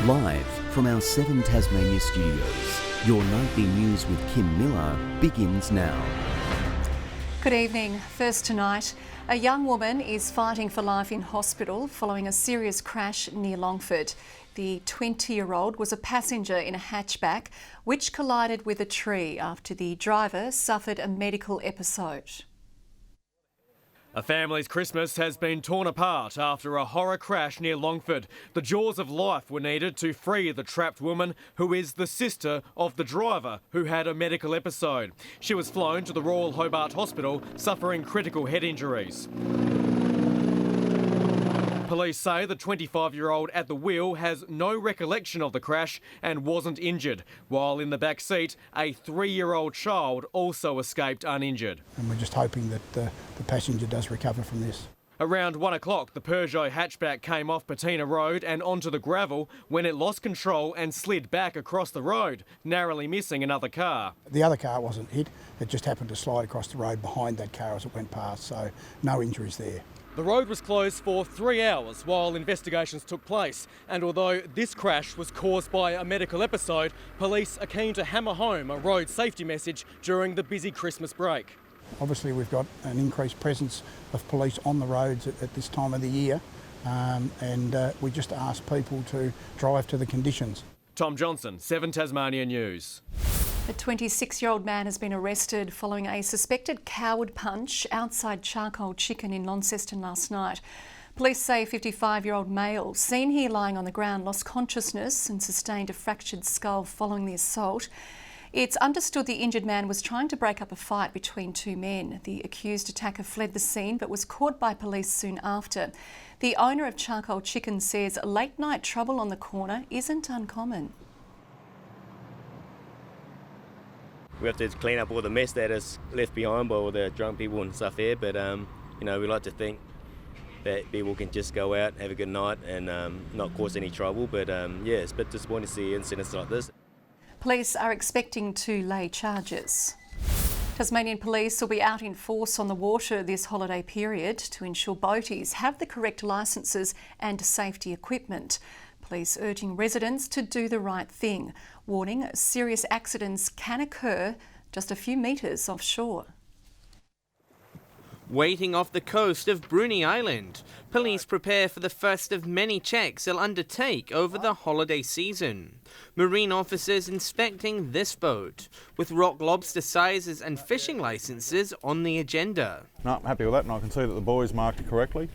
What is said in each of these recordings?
Live from our 7 Tasmania studios, your nightly news with Kim Miller begins now. Good evening. First tonight, a young woman is fighting for life in hospital following a serious crash near Longford. The 20-year-old was a passenger in a hatchback which collided with a tree after the driver suffered a medical episode. A family's Christmas has been torn apart after a horror crash near Longford. The jaws of life were needed to free the trapped woman, who is the sister of the driver who had a medical episode. She was flown to the Royal Hobart Hospital, suffering critical head injuries. Police say the 25-year-old at the wheel has no recollection of the crash and wasn't injured, while in the back seat, a 3-year-old child also escaped uninjured. And we're just hoping that the passenger does recover from this. Around 1 o'clock, the Peugeot hatchback came off Patina Road and onto the gravel when it lost control and slid back across the road, narrowly missing another car. The other car wasn't hit, it just happened to slide across the road behind that car as it went past, so no injuries there. The road was closed for 3 hours while investigations took place, and although this crash was caused by a medical episode, police are keen to hammer home a road safety message during the busy Christmas break. Obviously we've got an increased presence of police on the roads at this time of the year, and we just ask people to drive to the conditions. Tom Johnson, 7 Tasmania News. A 26-year-old man has been arrested following a suspected coward punch outside Charcoal Chicken in Launceston last night. Police say a 55-year-old male seen here lying on the ground lost consciousness and sustained a fractured skull following the assault. It's understood the injured man was trying to break up a fight between two men. The accused attacker fled the scene but was caught by police soon after. The owner of Charcoal Chicken says late-night trouble on the corner isn't uncommon. We have to clean up all the mess that is left behind by all the drunk people and stuff here, but we like to think that people can just go out, have a good night and not cause any trouble, but it's a bit disappointing to see incidents like this. Police are expecting to lay charges. Tasmanian police will be out in force on the water this holiday period to ensure boaties have the correct licences and safety equipment. Police urging residents to do the right thing, warning serious accidents can occur just a few metres offshore. Waiting off the coast of Bruny Island, police prepare for the first of many checks they'll undertake over the holiday season. Marine officers inspecting this boat, with rock lobster sizes and fishing licences on the agenda. No, I'm happy with that, and I can see that the boys marked it correctly.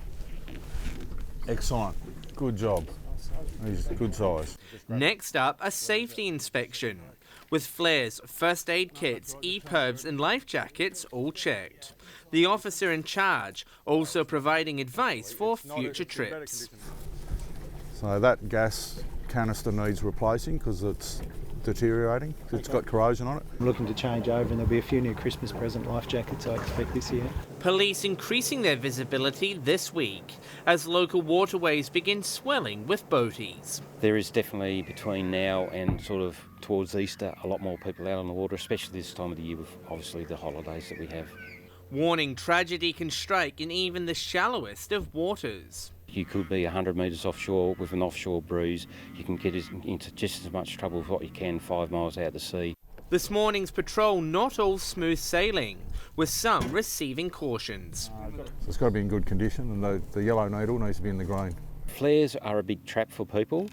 Excellent, good job. He's good size. Next up, a safety inspection, with flares, first aid kits, EPIRBs and life jackets all checked. The officer in charge also providing advice for future trips. So that gas canister needs replacing because it's deteriorating. It's got corrosion on it. I'm looking to change over and there'll be a few new Christmas present life jackets I expect this year. Police increasing their visibility this week as local waterways begin swelling with boaties. There is definitely between now and sort of towards Easter a lot more people out on the water, especially this time of the year with obviously the holidays that we have. Warning tragedy can strike in even the shallowest of waters. You could be 100 metres offshore with an offshore breeze. You can get into just as much trouble with what you can 5 miles out to sea. This morning's patrol not all smooth sailing, with some receiving cautions. So it's got to be in good condition, and the yellow needle needs to be in the green. Flares are a big trap for people.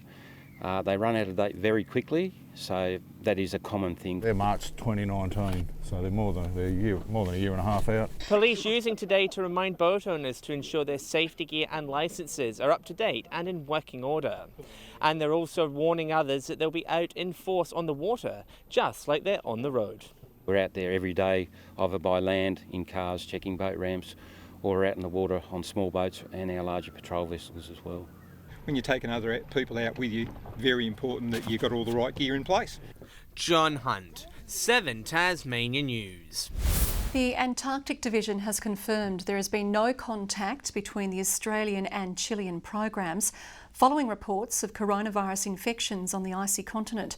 They run out of date very quickly, so that is a common thing. They're March 2019, so they're more than a year and a half out. Police using today to remind boat owners to ensure their safety gear and licences are up to date and in working order. And they're also warning others that they'll be out in force on the water, just like they're on the road. We're out there every day, either by land, in cars, checking boat ramps, or we're out in the water on small boats and our larger patrol vessels as well. When you're taking other people out with you, very important that you've got all the right gear in place. John Hunt, 7 Tasmania News. The Antarctic Division has confirmed there has been no contact between the Australian and Chilean programs following reports of coronavirus infections on the icy continent.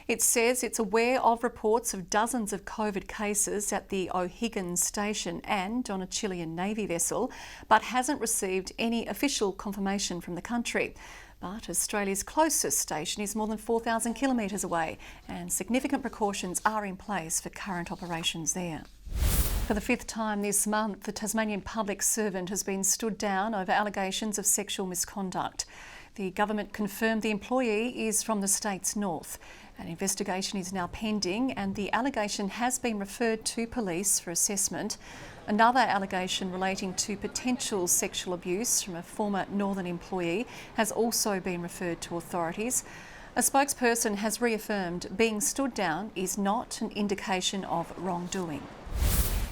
It says it's aware of reports of dozens of COVID cases at the O'Higgins station and on a Chilean Navy vessel, but hasn't received any official confirmation from the country. But Australia's closest station is more than 4,000 kilometres away, and significant precautions are in place for current operations there. For the fifth time this month, the Tasmanian public servant has been stood down over allegations of sexual misconduct. The government confirmed the employee is from the state's north. An investigation is now pending and the allegation has been referred to police for assessment. Another allegation relating to potential sexual abuse from a former northern employee has also been referred to authorities. A spokesperson has reaffirmed being stood down is not an indication of wrongdoing.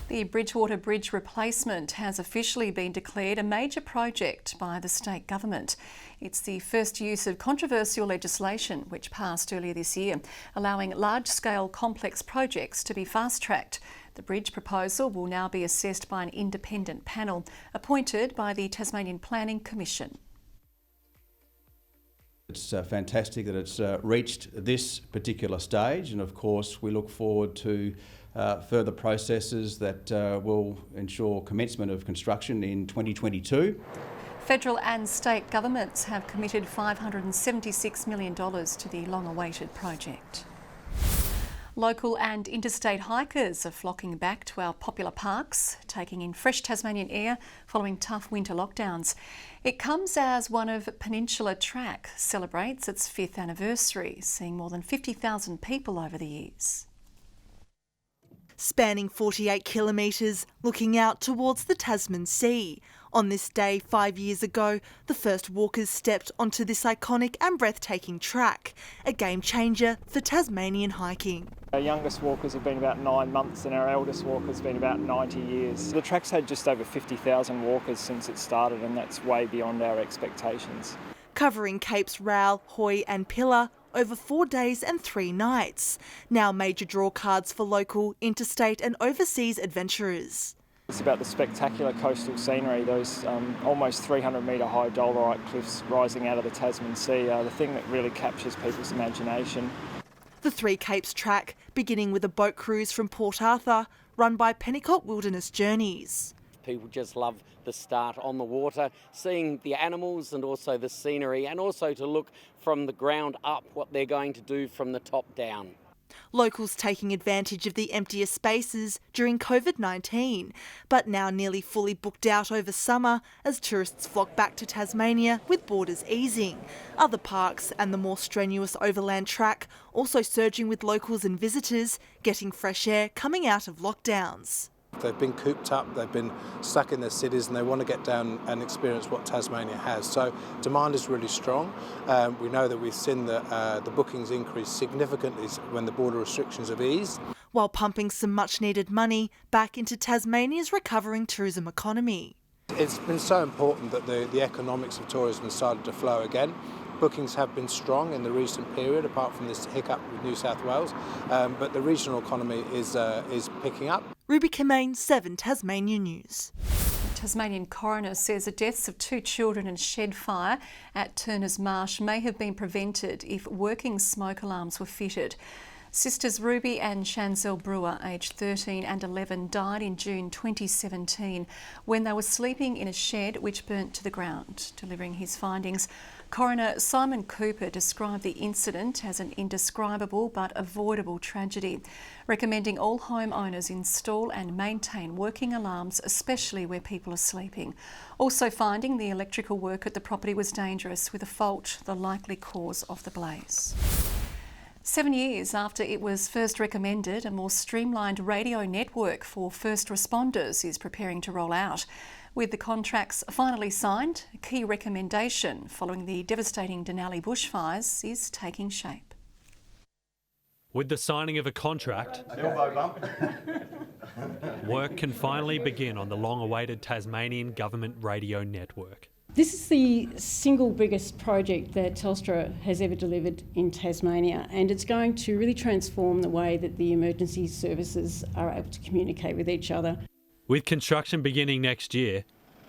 The Bridgewater Bridge replacement has officially been declared a major project by the state government. It's the first use of controversial legislation which passed earlier this year, allowing large-scale complex projects to be fast-tracked. The bridge proposal will now be assessed by an independent panel appointed by the Tasmanian Planning Commission. It's fantastic that it's reached this particular stage, and of course we look forward to further processes that will ensure commencement of construction in 2022. Federal and state governments have committed $576 million to the long-awaited project. Local and interstate hikers are flocking back to our popular parks, taking in fresh Tasmanian air following tough winter lockdowns. It comes as one of Peninsula Track celebrates its 5th anniversary, seeing more than 50,000 people over the years. Spanning 48 kilometres, looking out towards the Tasman Sea. On this day 5 years ago, the first walkers stepped onto this iconic and breathtaking track, a game changer for Tasmanian hiking. Our youngest walkers have been about 9 months and our eldest walkers have been about 90 years. The track's had just over 50,000 walkers since it started, and that's way beyond our expectations. Covering Capes Rowell, Hoy and Pillar over 4 days and 3 nights. Now major draw cards for local, interstate and overseas adventurers. It's about the spectacular coastal scenery, those almost 300 metre high dolerite cliffs rising out of the Tasman Sea are the thing that really captures people's imagination. The Three Capes track, beginning with a boat cruise from Port Arthur, run by PENNICOTT Wilderness Journeys. People just love the start on the water, seeing the animals and also the scenery, and also to look from the ground up what they're going to do from the top down. Locals taking advantage of the emptier spaces during COVID-19, but now nearly fully booked out over summer as tourists flock back to Tasmania with borders easing. Other parks and the more strenuous overland track also surging with locals and visitors, getting fresh air coming out of lockdowns. They've been cooped up, they've been stuck in their cities and they want to get down and experience what Tasmania has. So demand is really strong. We know that we've seen the bookings increase significantly when the border restrictions have eased. While pumping some much needed money back into Tasmania's recovering tourism economy. It's been so important that the economics of tourism started to flow again. Bookings have been strong in the recent period, apart from this hiccup with New South Wales, but the regional economy is picking up. Ruby COMMANE, 7 Tasmania News. The Tasmanian coroner says the deaths of 2 children in a shed fire at Turner's Marsh may have been prevented if working smoke alarms were fitted. Sisters Ruby and Chanzel Brewer, aged 13 and 11, died in June 2017 when they were sleeping in a shed which burnt to the ground. Delivering his findings, Coroner Simon Cooper described the incident as an indescribable but avoidable tragedy, recommending all homeowners install and maintain working alarms, especially where people are sleeping. Also finding the electrical work at the property was dangerous, with a fault the likely cause of the blaze. 7 years after it was first recommended, a more streamlined radio network for first responders is preparing to roll out. With the contracts finally signed, a key recommendation following the devastating Denali bushfires is taking shape. With the signing of a contract, work can finally begin on the long-awaited Tasmanian Government radio network. This is the single biggest project that Telstra has ever delivered in Tasmania, and it's going to really transform the way that the emergency services are able to communicate with each other. With construction beginning next year,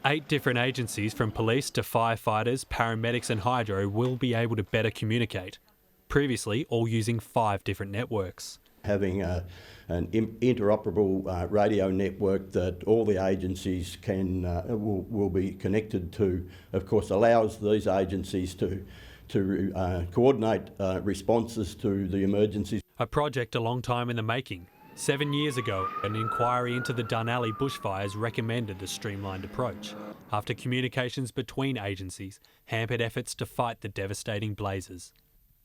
8 different agencies from police to firefighters, paramedics and hydro will be able to better communicate, previously all using 5 different networks. Having an interoperable radio network that all the agencies can will be connected to, of course, allows these agencies to to coordinate responses to the emergencies. A project a long time in the making. 7 years ago, an inquiry into the Dunalley bushfires recommended a streamlined approach after communications between agencies hampered efforts to fight the devastating blazes.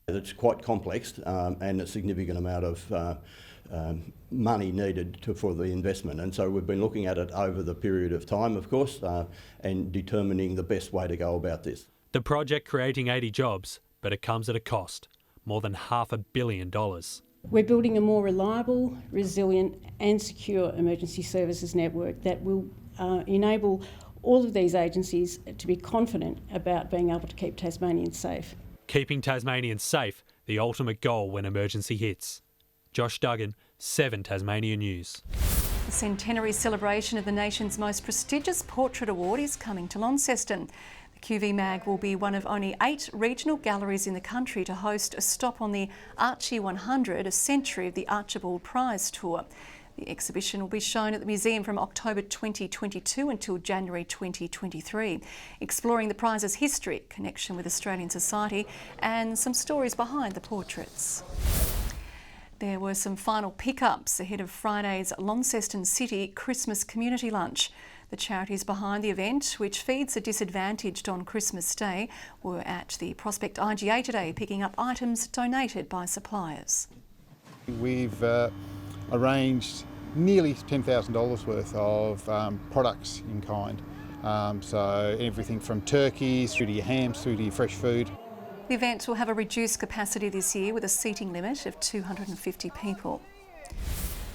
It's quite complex and a significant amount of money needed for the investment, and so we've been looking at it over the period of time, of course, and determining the best way to go about this. The project creating 80 jobs, but it comes at a cost, more than $500 million. We're building a more reliable, resilient and secure emergency services network that will enable all of these agencies to be confident about being able to keep Tasmanians safe. Keeping Tasmanians safe, the ultimate goal when emergency hits. Josh Duggan, 7 Tasmania News. The centenary celebration of the nation's most prestigious portrait award is coming to Launceston. The QV Mag will be one of only 8 regional galleries in the country to host a stop on the Archie 100, a century of the Archibald Prize tour. The exhibition will be shown at the museum from October 2022 until January 2023, exploring the prize's history, connection with Australian society and some stories behind the portraits. There were some final pickups ahead of Friday's Launceston City Christmas Community Lunch. The charities behind the event, which feeds the disadvantaged on Christmas Day, were at the Prospect IGA today picking up items donated by suppliers. We've arranged nearly $10,000 worth of products in kind. So everything from turkeys through to your hams through to your fresh food. The event will have a reduced capacity this year with a seating limit of 250 people.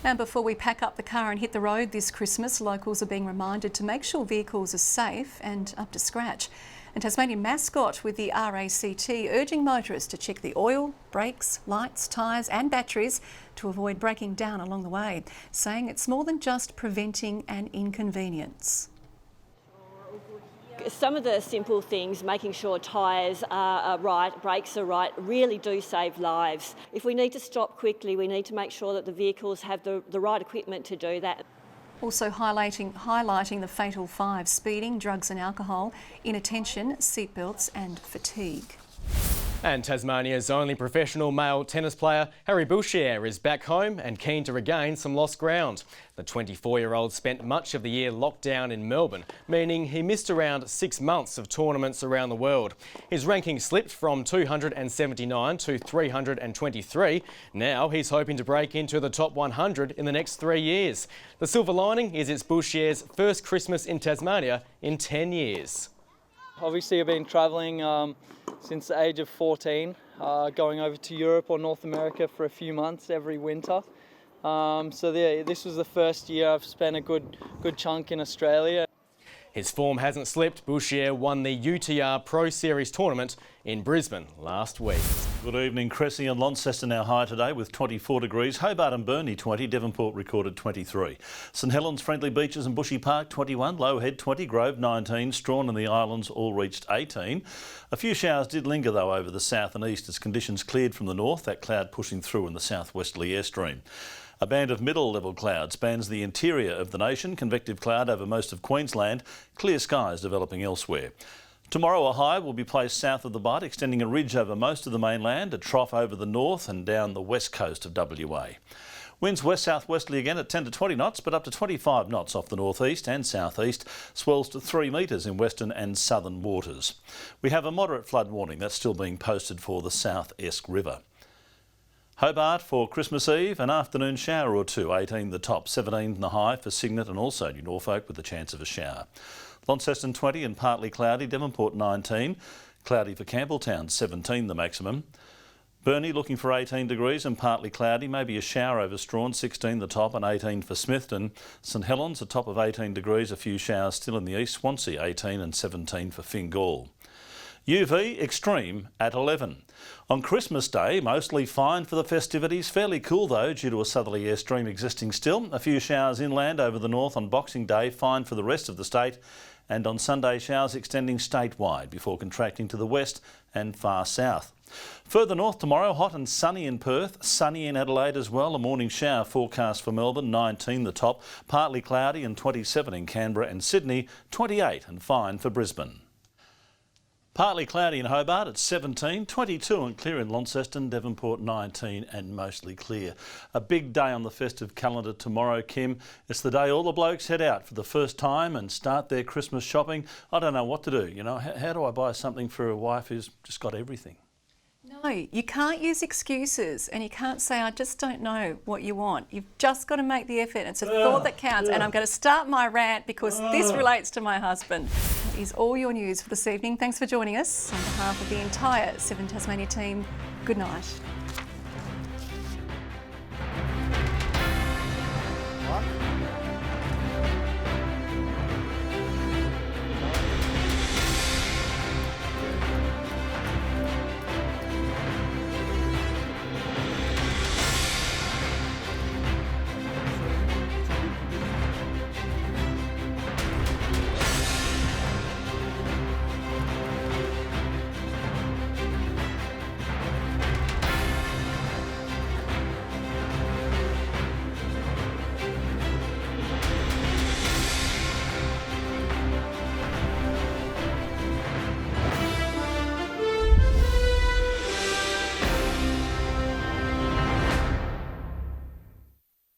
And before we pack up the car and hit the road this Christmas, locals are being reminded to make sure vehicles are safe and up to scratch. And Tasmanian Mascot with the RACT urging motorists to check the oil, brakes, lights, tyres and batteries to avoid breaking down along the way, saying it's more than just preventing an inconvenience. Some of the simple things, making sure tyres are right, brakes are right, really do save lives. If we need to stop quickly, we need to make sure that the vehicles have the right equipment to do that. Also highlighting the fatal 5: speeding, drugs and alcohol, inattention, seatbelts and fatigue. And Tasmania's only professional male tennis player, Harry Bouchier, is back home and keen to regain some lost ground. The 24-year-old spent much of the year locked down in Melbourne, meaning he missed around 6 months of tournaments around the world. His ranking slipped from 279 to 323. Now he's hoping to break into the top 100 in the next 3 years. The silver lining is it's Bouchier's first Christmas in Tasmania in 10 years. Obviously, I've been travelling since the age of 14, going over to Europe or North America for a few months every winter. So yeah, this was the first year I've spent a good chunk in Australia. His form hasn't slipped. Bouchier won the UTR Pro Series tournament in Brisbane last week. Good evening. Cressy and Launceston now high today with 24 degrees. Hobart and Burnie 20. Devonport recorded 23. St Helens, Friendly Beaches and Bushy Park 21. Low Head 20. Grove 19. Strawn and the Islands all reached 18. A few showers did linger though over the south and east as conditions cleared from the north, that cloud pushing through in the southwesterly airstream. A band of middle-level cloud spans the interior of the nation, convective cloud over most of Queensland, clear skies developing elsewhere. Tomorrow a high will be placed south of the Bight, extending a ridge over most of the mainland, a trough over the north and down the west coast of WA. Winds west-southwesterly again at 10 to 20 knots, but up to 25 knots off the northeast and southeast, swells to 3 metres in western and southern waters. We have a moderate flood warning that's still being posted for the South Esk River. Hobart for Christmas Eve, an afternoon shower or two, 18 the top, 17 the high for Cygnet and also New Norfolk with the chance of a shower. Launceston 20 and partly cloudy, Devonport 19, cloudy for Campbelltown 17 the maximum. Burnie looking for 18 degrees and partly cloudy, maybe a shower over Strawn, 16 the top and 18 for Smithton. St Helens a top of 18 degrees, a few showers still in the east, Swansea 18 and 17 for Fingal. UV extreme at 11. On Christmas Day, mostly fine for the festivities. Fairly cool though due to a southerly airstream existing still. A few showers inland over the north on Boxing Day, fine for the rest of the state. And on Sunday, showers extending statewide before contracting to the west and far south. Further north tomorrow, hot and sunny in Perth, sunny in Adelaide as well. A morning shower forecast for Melbourne, 19 the top, partly cloudy and 27 in Canberra and Sydney, 28 and fine for Brisbane. Partly cloudy in Hobart at 17, 22 and clear in Launceston, Devonport 19 and mostly clear. A big day on the festive calendar tomorrow, Kim. It's the day all the blokes head out for the first time and start their Christmas shopping. I don't know what to do, you know. How do I buy something for a wife who's just got everything? No, you can't use excuses and you can't say, I just don't know what you want. You've just got to make the effort. It's a thought that counts. And I'm going to start my rant because this relates to my husband. That is all your news for this evening. Thanks for joining us. On behalf of the entire 7 Tasmania team, good night. What?